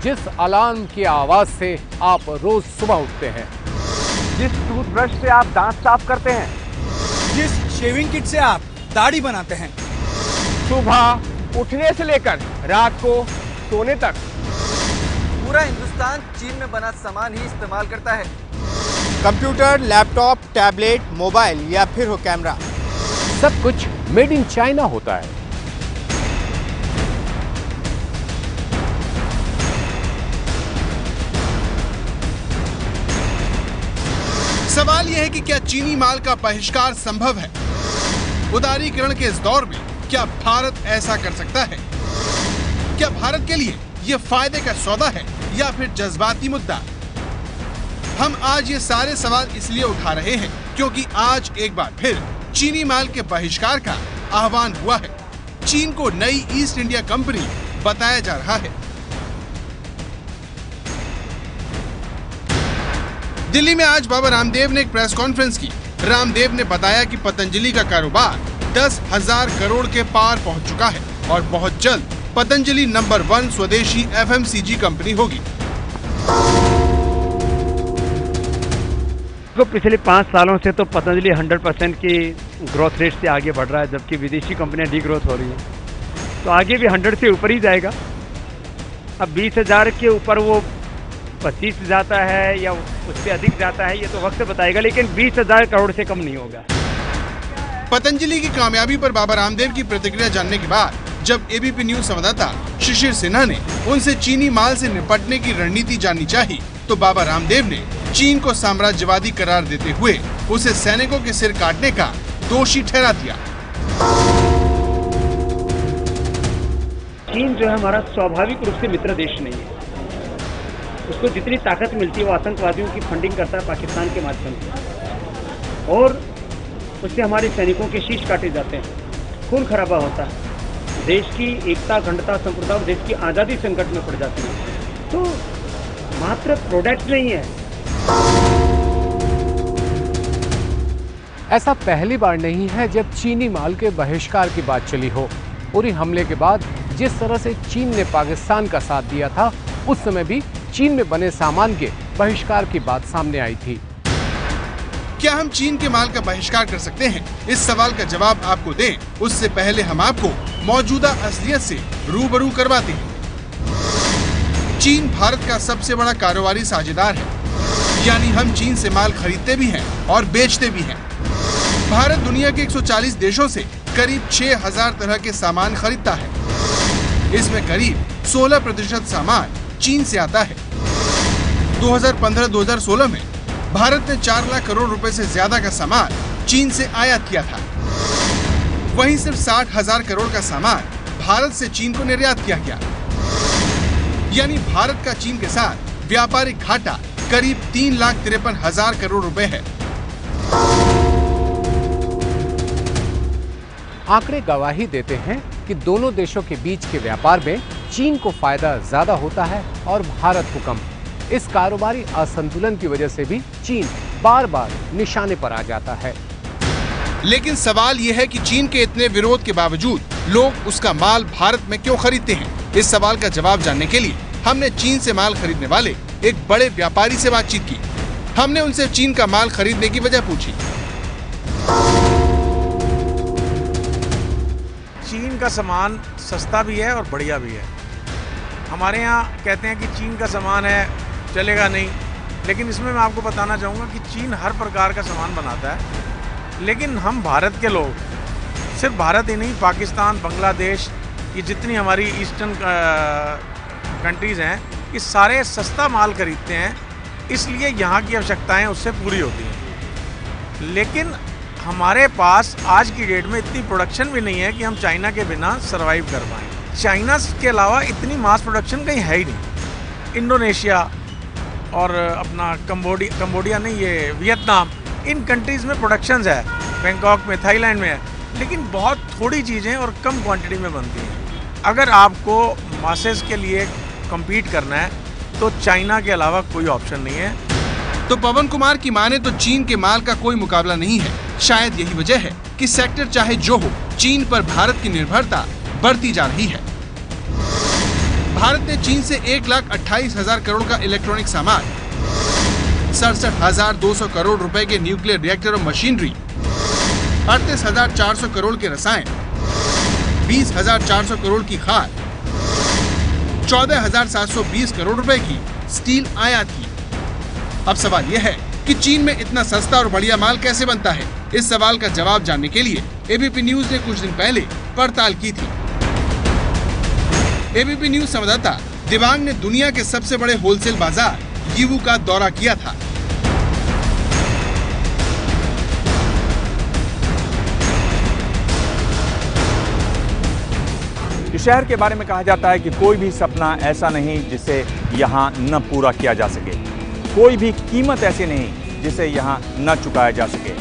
जिस अलार्म की आवाज से आप रोज सुबह उठते हैं, जिस टूथब्रश से आप दांत साफ करते हैं, जिस शेविंग किट से आप दाढ़ी बनाते हैं, सुबह उठने से लेकर रात को सोने तक पूरा हिंदुस्तान चीन में बना सामान ही इस्तेमाल करता है। कंप्यूटर, लैपटॉप, टैबलेट, मोबाइल या फिर हो कैमरा, सब कुछ मेड इन चाइना होता है। सवाल यह है कि क्या चीनी माल का बहिष्कार संभव है? उदारीकरण के इस दौर में क्या भारत ऐसा कर सकता है? क्या भारत के लिए यह फायदे का सौदा है या फिर जज्बाती मुद्दा? हम आज ये सारे सवाल इसलिए उठा रहे हैं क्योंकि आज एक बार फिर चीनी माल के बहिष्कार का आह्वान हुआ है। चीन को नई ईस्ट इंडिया कंपनी बताया जा रहा है। दिल्ली में आज बाबा रामदेव ने एक प्रेस कॉन्फ्रेंस की। रामदेव ने बताया कि पतंजलि का कारोबार 10,000 करोड़ के पार पहुंच चुका है और बहुत जल्द पतंजलि नंबर 1 स्वदेशी FMCG कंपनी होगी। तो पिछले 5 सालों से तो पतंजलि 100% की ग्रोथ रेट से आगे बढ़ रहा है, जबकि विदेशी कंपनियां डी ग्रोथ हो रही हैं। तो आगे भी 100 से ऊपर ही जाएगा। अब 20,000 के ऊपर वो 25 जाता है या उससे अधिक जाता है, ये तो वक्त बताएगा, लेकिन 20,000 करोड़ से कम नहीं होगा। पतंजलि की कामयाबी पर बाबा रामदेव की प्रतिक्रिया जानने के बाद जब ABP न्यूज संवाददाता शिशिर सिन्हा ने उनसे चीनी माल से निपटने की रणनीति जाननी चाहिए, तो बाबा रामदेव ने चीन को साम्राज्यवादी करार देते हुए उसे सैनिकों के सिर काटने का दोषी ठहरा दिया। चीन जो है हमारा स्वाभाविक रूप से मित्र देश नहीं है। उसको जितनी ताकत मिलती है वो आतंकवादियों की फंडिंग करता है पाकिस्तान के माध्यम से, और उससे हमारे सैनिकों के शीश काटे जाते हैं, खून खराबा होता है, देश की एकता, अखंडता, संप्रभुता और देश की आज़ादी संकट में पड़ जाती है। तो मात्र प्रोडक्ट नहीं है। ऐसा पहली बार नहीं है जब चीनी माल के बहिष्कार की बात चली हो। उरी हमले के बाद जिस तरह से चीन ने पाकिस्तान का साथ दिया था, उस समय भी चीन में बने सामान के बहिष्कार की बात सामने आई थी। क्या हम चीन के माल का बहिष्कार कर सकते हैं? इस सवाल का जवाब आपको दें, उससे पहले हम आपको मौजूदा असलियत से रूबरू करवाते हैं। चीन भारत का सबसे बड़ा कारोबारी साझेदार है, यानी हम चीन से माल खरीदते भी हैं और बेचते भी हैं। भारत दुनिया के 140 देशों से करीब 6,000 तरह के सामान खरीदता है। इसमें करीब 16% सामान चीन से आता है। 2015-2016 में भारत ने 4 लाख करोड़ रुपए से ज्यादा का सामान चीन से आयात किया था। वहीं सिर्फ 60,000 करोड़ का सामान भारत से चीन को निर्यात किया गया। यानी भारत का चीन के साथ व्यापारिक घाटा करीब 3,53,000 करोड़ रुपए है। आंकड़े गवाही देते हैं कि दोनों देशों के बीच के व्यापार में चीन को फायदा ज्यादा होता है और भारत को कम। इस कारोबारी असंतुलन की वजह से भी चीन बार बार निशाने पर आ जाता है। लेकिन सवाल यह है कि चीन के इतने विरोध के बावजूद लोग उसका माल भारत में क्यों खरीदते हैं? इस सवाल का जवाब जानने के लिए हमने चीन से माल खरीदने वाले एक बड़े व्यापारी से बातचीत की। हमने उनसे चीन का माल खरीदने की वजह पूछी। चीन का सामान सस्ता भी है और बढ़िया भी है। हमारे यहाँ कहते हैं कि चीन का सामान है, चलेगा नहीं, लेकिन इसमें मैं आपको बताना चाहूँगा कि चीन हर प्रकार का सामान बनाता है। लेकिन हम भारत के लोग, सिर्फ भारत ही नहीं, पाकिस्तान, बांग्लादेश, ये जितनी हमारी ईस्टर्न कंट्रीज़ हैं, ये सारे सस्ता माल खरीदते हैं, इसलिए यहाँ की आवश्यकताएँ उससे पूरी होती हैं। लेकिन हमारे पास आज की डेट में इतनी प्रोडक्शन भी नहीं है कि हम चाइना के बिना सरवाइव कर पाएँ। चाइना के अलावा इतनी मास प्रोडक्शन कहीं है ही नहीं। इंडोनेशिया और अपना कंबोडिया नहीं, ये वियतनाम, इन कंट्रीज़ में प्रोडक्शंस है, बैंकॉक में, थाईलैंड में है, लेकिन बहुत थोड़ी चीज़ें और कम क्वांटिटी में बनती हैं। अगर आपको मासेस के लिए कम्पीट करना है तो चाइना के अलावा कोई ऑप्शन नहीं है। तो पवन कुमार की माने तो चीन के माल का कोई मुकाबला नहीं है। शायद यही वजह है कि सेक्टर चाहे जो हो, चीन पर भारत की निर्भरता बढ़ती जा रही है। भारत ने चीन से 1,28,000 करोड़ का इलेक्ट्रॉनिक सामान, 67,200 करोड़ रुपए के न्यूक्लियर रिएक्टर और मशीनरी, 38,400 करोड़ के रसायन, 20,400 करोड़ की खाद, 14,720 करोड़ रुपए की स्टील आयात की। अब सवाल यह है कि चीन में इतना सस्ता और बढ़िया माल कैसे बनता है? इस सवाल का जवाब जानने के लिए एबीपी न्यूज ने कुछ दिन पहले पड़ताल की थी। एबीपी न्यूज संवाददाता दिवांग ने दुनिया के सबसे बड़े होलसेल बाजार यीवू का दौरा किया था। इस शहर के बारे में कहा जाता है कि कोई भी सपना ऐसा नहीं जिसे यहाँ न पूरा किया जा सके, कोई भी कीमत ऐसी नहीं जिसे यहाँ न चुकाया जा सके।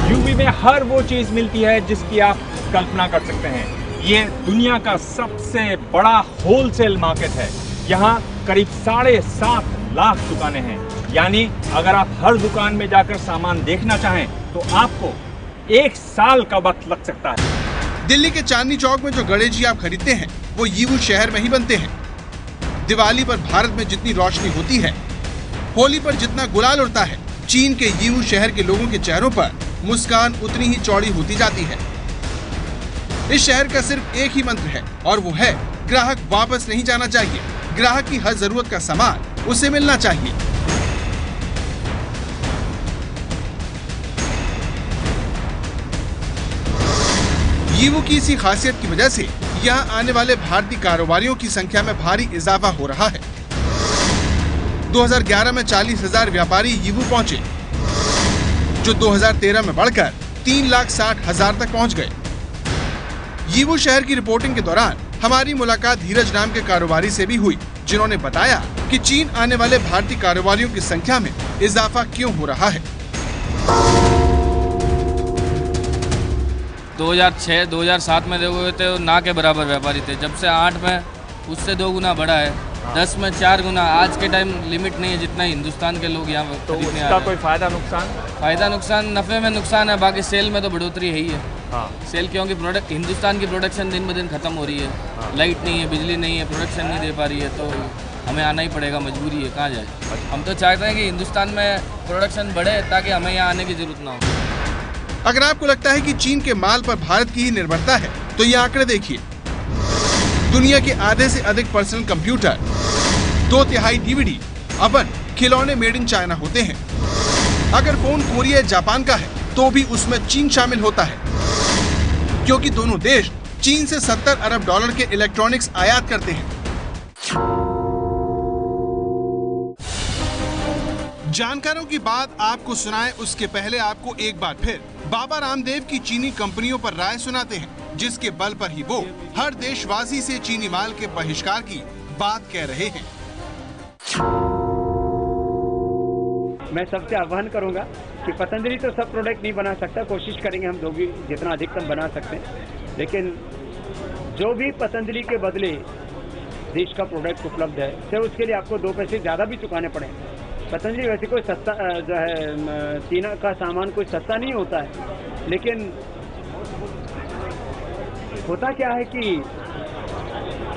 यूपी में हर वो चीज मिलती है जिसकी आप कल्पना कर सकते हैं। ये दुनिया का सबसे बड़ा होलसेल मार्केट है। यहाँ करीब 7.5 लाख दुकानें हैं। यानी अगर आप हर दुकान में जाकर सामान देखना चाहें तो आपको 1 साल का वक्त लग सकता है। दिल्ली के चांदनी चौक में जो गणेश आप खरीदते हैं वो यीवू शहर में ही बनते हैं। दिवाली पर भारत में जितनी रोशनी होती है, होली पर जितना गुलाल उड़ता है, चीन के यीवू शहर के लोगों के चेहरों पर मुस्कान उतनी ही चौड़ी होती जाती है। इस शहर का सिर्फ एक ही मंत्र है और वो है ग्राहक वापस नहीं जाना चाहिए। ग्राहक की हर जरूरत का सामान उसे मिलना चाहिए। यीवू की इसी खासियत की वजह से यहाँ आने वाले भारतीय कारोबारियों की संख्या में भारी इजाफा हो रहा है। 2011 में 40,000 व्यापारी यीवू पहुंचे, जो 2013 में बढ़कर 3,60,000 तक पहुंच गए। यीवू शहर की रिपोर्टिंग के दौरान हमारी मुलाकात धीरज नाम के कारोबारी से भी हुई, जिन्होंने बताया कि चीन आने वाले भारतीय कारोबारियों की संख्या में इजाफा क्यों हो रहा है। 2006-2007 में देखोगे तो ना के बराबर व्यापारी थे। जब से 8 में उससे 2 गुना बढ़ा है, 10 में 4 गुना। आज के टाइम लिमिट नहीं है जितना हिंदुस्तान के लोग यहाँ तो उसका कोई फायदा नुकसान? नफे में नुकसान है, बाकी सेल में तो बढ़ोतरी है ही है। हाँ। सेल क्योंकि प्रोडक्ट हिंदुस्तान की प्रोडक्शन दिन ब दिन खत्म हो रही है। हाँ। लाइट नहीं है, बिजली नहीं है, प्रोडक्शन नहीं दे पा रही है, तो हमें आना ही पड़ेगा, मजबूरी है, कहाँ जाए। हम तो चाहते हैं कि हिंदुस्तान में प्रोडक्शन बढ़े ताकि हमें यहाँ आने की जरूरत ना हो। अगर आपको लगता है कि चीन के माल पर भारत की ही निर्भरता है तो ये आंकड़े देखिए। दुनिया के आधे से अधिक पर्सनल कंप्यूटर, 2/3 डीवीडी, अवन, खिलौने मेड इन चाइना होते हैं। अगर फोन कोरिया या जापान का है तो भी उसमें चीन शामिल होता है, क्योंकि दोनों देश चीन से $70 अरब के इलेक्ट्रॉनिक्स आयात करते हैं। जानकारों की बात आपको सुनाए उसके पहले आपको एक बार फिर बाबा रामदेव की चीनी कंपनियों पर राय सुनाते हैं, जिसके बल पर ही वो हर देशवासी से चीनी माल के बहिष्कार की बात कह रहे हैं। मैं सबसे आह्वान करूंगा कि पतंजलि तो सब प्रोडक्ट नहीं बना सकता, कोशिश करेंगे हम लोग भी जितना अधिकतम बना सकते हैं, लेकिन जो भी पतंजलि के बदले देश का प्रोडक्ट उपलब्ध है तो उसके लिए आपको 2 पैसे ज़्यादा भी चुकाने पड़े। पतंजलि वैसे कोई सस्ता जो है, चीन का सामान कोई सस्ता नहीं होता है, लेकिन होता क्या है कि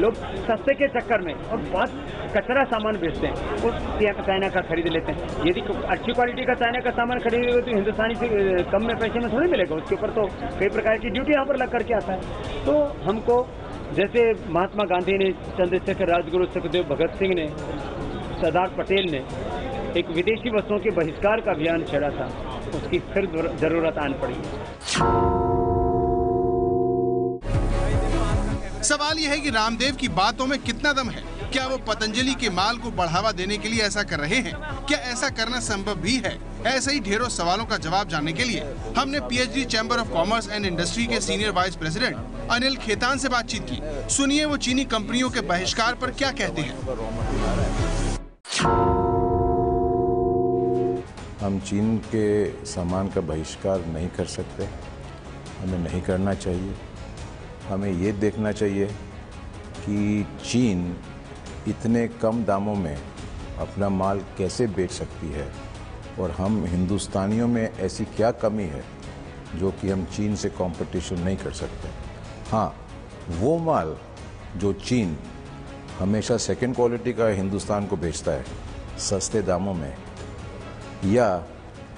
लोग सस्ते के चक्कर में और बहुत कचरा सामान बेचते हैं, उस चाइना का खरीद लेते हैं। यदि अच्छी क्वालिटी का चाइना का सामान खरीदेंगे तो हिंदुस्तानी से कम में पैसे में थोड़ी मिलेगा, उसके ऊपर तो कई प्रकार की ड्यूटी यहाँ पर लग करके आता है। तो हमको जैसे महात्मा गांधी ने, चंद्रशेखर राजगुरु, सुखदेव भगत सिंह ने, सरदार पटेल ने एक विदेशी वस्तुओं के बहिष्कार का अभियान छेड़ा था, उसकी फिर जरूरत आन पड़ी। सवाल यह है कि रामदेव की बातों में कितना दम है। क्या वो पतंजलि के माल को बढ़ावा देने के लिए ऐसा कर रहे हैं? क्या ऐसा करना संभव भी है? ऐसे ही ढेरों सवालों का जवाब जानने के लिए हमने PhD chamber of commerce and industry के senior vice president Anil Khetan से बातचीत की। सुनिए वो चीनी कंपनियों के बहिष्कार पर क्या कहते हैं। हम चीन के सामान का बहिष्कार नहीं कर सकते, हमें नहीं करना चाहिए। हमें ये देखना चाहिए कि चीन इतने कम दामों में अपना माल कैसे बेच सकती है और हम हिंदुस्तानियों में ऐसी क्या कमी है जो कि हम चीन से कंपटीशन नहीं कर सकते। हाँ, वो माल जो चीन हमेशा सेकंड क्वालिटी का हिंदुस्तान को बेचता है सस्ते दामों में, या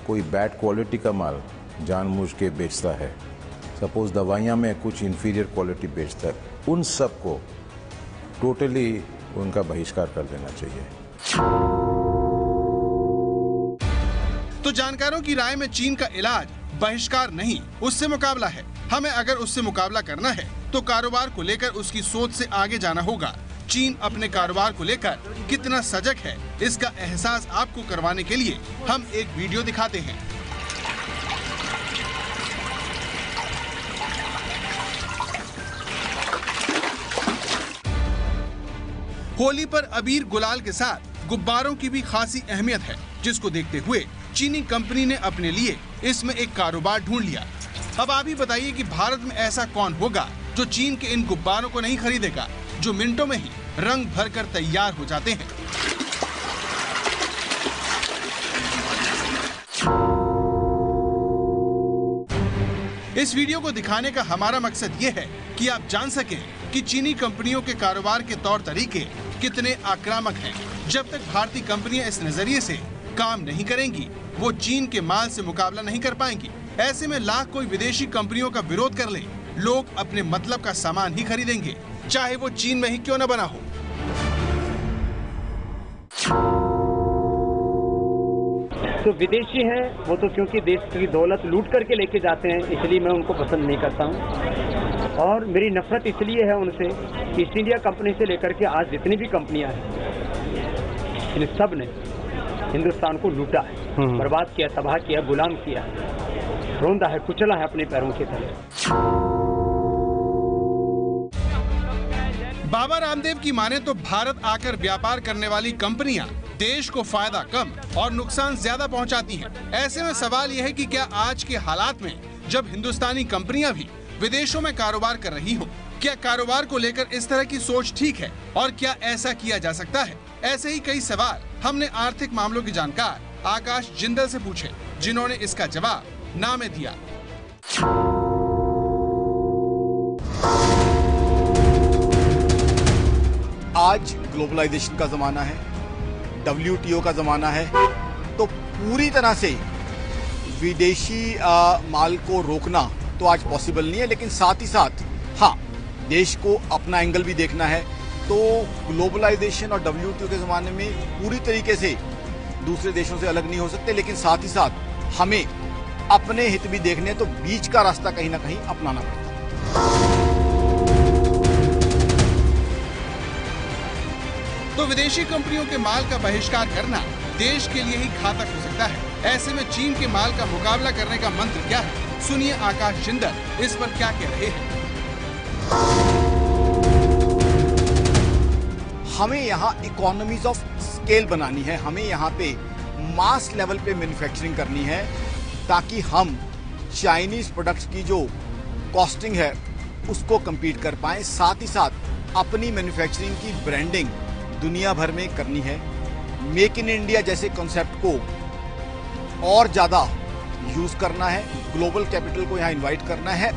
कोई बैड क्वालिटी का माल जानबूझ के बेचता है, सपोज दवाइयाँ में कुछ इंफीरियर क्वालिटी बेचता है, उन सब को टोटली उनका बहिष्कार कर देना चाहिए। तो जानकारों की राय में चीन का इलाज बहिष्कार नहीं, उससे मुकाबला है। हमें अगर उससे मुकाबला करना है तो कारोबार को लेकर उसकी सोच से आगे जाना होगा। चीन अपने कारोबार को लेकर कितना सजग है, इसका एहसास आपको करवाने के लिए हम एक वीडियो दिखाते हैं। होली पर अबीर गुलाल के साथ गुब्बारों की भी खासी अहमियत है, जिसको देखते हुए चीनी कंपनी ने अपने लिए इसमें एक कारोबार ढूंढ लिया। अब आप ही बताइए कि भारत में ऐसा कौन होगा जो चीन के इन गुब्बारों को नहीं खरीदेगा, जो मिनटों में ही रंग भरकर तैयार हो जाते हैं। इस वीडियो को दिखाने का हमारा मकसद ये है कि आप जान सकें कि चीनी कंपनियों के कारोबार के तौर तरीके कितने आक्रामक हैं। जब तक भारतीय कंपनियां इस नजरिए से काम नहीं करेंगी, वो चीन के माल से मुकाबला नहीं कर पाएंगी। ऐसे में लाख कोई विदेशी कंपनियों का विरोध कर ले, लोग अपने मतलब का सामान ही खरीदेंगे, चाहे वो चीन में ही क्यों न बना हो। तो विदेशी हैं वो तो क्योंकि देश की दौलत लूट करके लेके जाते हैं, इसलिए मैं उनको पसंद नहीं करता हूँ। और मेरी नफरत इसलिए है उनसे कि ईस्ट इंडिया कंपनी से लेकर के आज जितनी भी कंपनियां हैं, इन सब ने हिंदुस्तान को लूटा है, बर्बाद किया, तबाह किया, गुलाम किया, रोंदा है, कुचला है अपने पैरों के तले। बाबा रामदेव की माने तो भारत आकर व्यापार करने वाली कंपनियां देश को फायदा कम और नुकसान ज्यादा पहुंचाती हैं। ऐसे में सवाल यह है कि क्या आज के हालात में जब हिंदुस्तानी कंपनियां भी विदेशों में कारोबार कर रही हों, क्या कारोबार को लेकर इस तरह की सोच ठीक है और क्या ऐसा किया जा सकता है? ऐसे ही कई सवाल हमने आर्थिक मामलों के जानकार आकाश जिंदल से पूछे, जिन्होंने इसका जवाब ना में दिया। आज ग्लोबलाइजेशन का जमाना है, WTO का जमाना है, तो पूरी तरह से विदेशी माल को रोकना तो आज पॉसिबल नहीं है, लेकिन साथ ही साथ हाँ, देश को अपना एंगल भी देखना है। तो ग्लोबलाइजेशन और WTO के जमाने में पूरी तरीके से दूसरे देशों से अलग नहीं हो सकते, लेकिन साथ ही साथ हमें अपने हित भी देखने, तो बीच का रास्ता कहीं ना कहीं अपनाना पड़ता है। तो विदेशी कंपनियों के माल का बहिष्कार करना देश के लिए ही घातक हो सकता है। ऐसे में चीन के माल का मुकाबला करने का मंत्र क्या है? सुनिए आकाश जिंदल इस पर क्या कह रहे हैं। हमें यहाँ इकोनॉमीज ऑफ स्केल बनानी है, हमें यहाँ पे मास लेवल पे मैन्युफैक्चरिंग करनी है, ताकि हम चाइनीज प्रोडक्ट्स की जो कॉस्टिंग है उसको compete कर पाएं। साथ ही साथ अपनी मैन्युफैक्चरिंग की ब्रांडिंग दुनिया भर में करनी है। मेक इन इंडिया जैसे कॉन्सेप्ट को और ज्यादा यूज करना है, ग्लोबल कैपिटल को यहाँ इनवाइट करना है।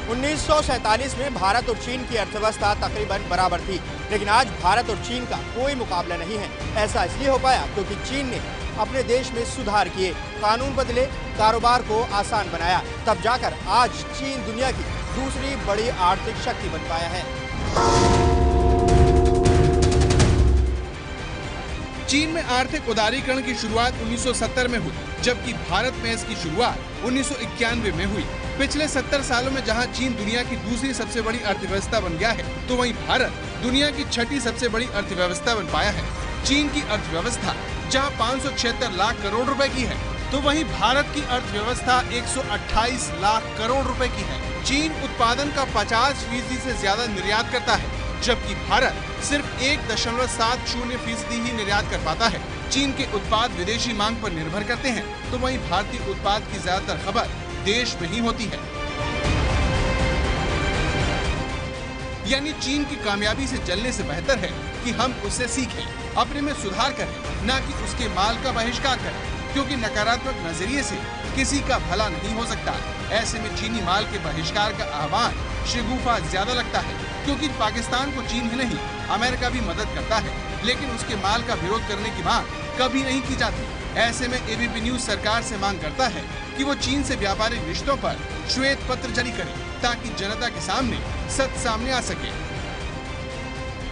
1947 में भारत और चीन की अर्थव्यवस्था तकरीबन बराबर थी, लेकिन आज भारत और चीन का कोई मुकाबला नहीं है। ऐसा इसलिए हो पाया क्योंकि चीन ने अपने देश में सुधार किए, कानून बदले, कारोबार को आसान बनाया, तब जाकर आज चीन दुनिया की दूसरी बड़ी आर्थिक शक्ति बन पाया है। चीन में आर्थिक उदारीकरण की शुरुआत 1970 में हुई, जबकि भारत में इसकी शुरुआत 1991 में हुई। पिछले 70 सालों में जहां चीन दुनिया की दूसरी सबसे बड़ी अर्थव्यवस्था बन गया है, तो वहीं भारत दुनिया की छठी सबसे बड़ी अर्थव्यवस्था बन पाया है। चीन की अर्थव्यवस्था जहां 576 लाख करोड़ रुपए की है, तो वहीं भारत की अर्थव्यवस्था 128 लाख करोड़ रुपए की है। चीन उत्पादन का 50% से ज्यादा निर्यात करता है, जबकि भारत सिर्फ 1.70% ही निर्यात कर पाता है। चीन के उत्पाद विदेशी मांग पर निर्भर करते हैं, तो वहीं भारतीय उत्पाद की ज्यादातर खबर देश में ही होती है। यानी चीन की कामयाबी से जलने से बेहतर है कि हम उससे सीखें। अपने में सुधार करें, न कि उसके माल का बहिष्कार करें, क्योंकि नकारात्मक नजरिए से किसी का भला नहीं हो सकता। ऐसे में चीनी माल के बहिष्कार का आह्वान शगुफा ज्यादा लगता है, क्योंकि पाकिस्तान को चीन ही नहीं अमेरिका भी मदद करता है, लेकिन उसके माल का विरोध करने की मांग कभी नहीं की जाती। ऐसे में एबीपी न्यूज सरकार से मांग करता है कि वो चीन से व्यापारिक रिश्तों पर श्वेत पत्र जारी करे, ताकि जनता के सामने सच सामने आ सके।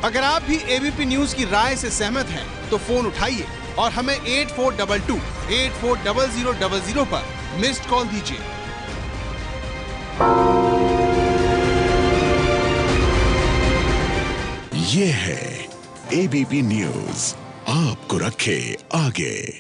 अगर आप भी एबीपी न्यूज की राय से सहमत हैं, तो फोन उठाइए और हमें 8422-840000 पर मिस्ड कॉल दीजिए। ये है एबीपी न्यूज, आपको रखे आगे।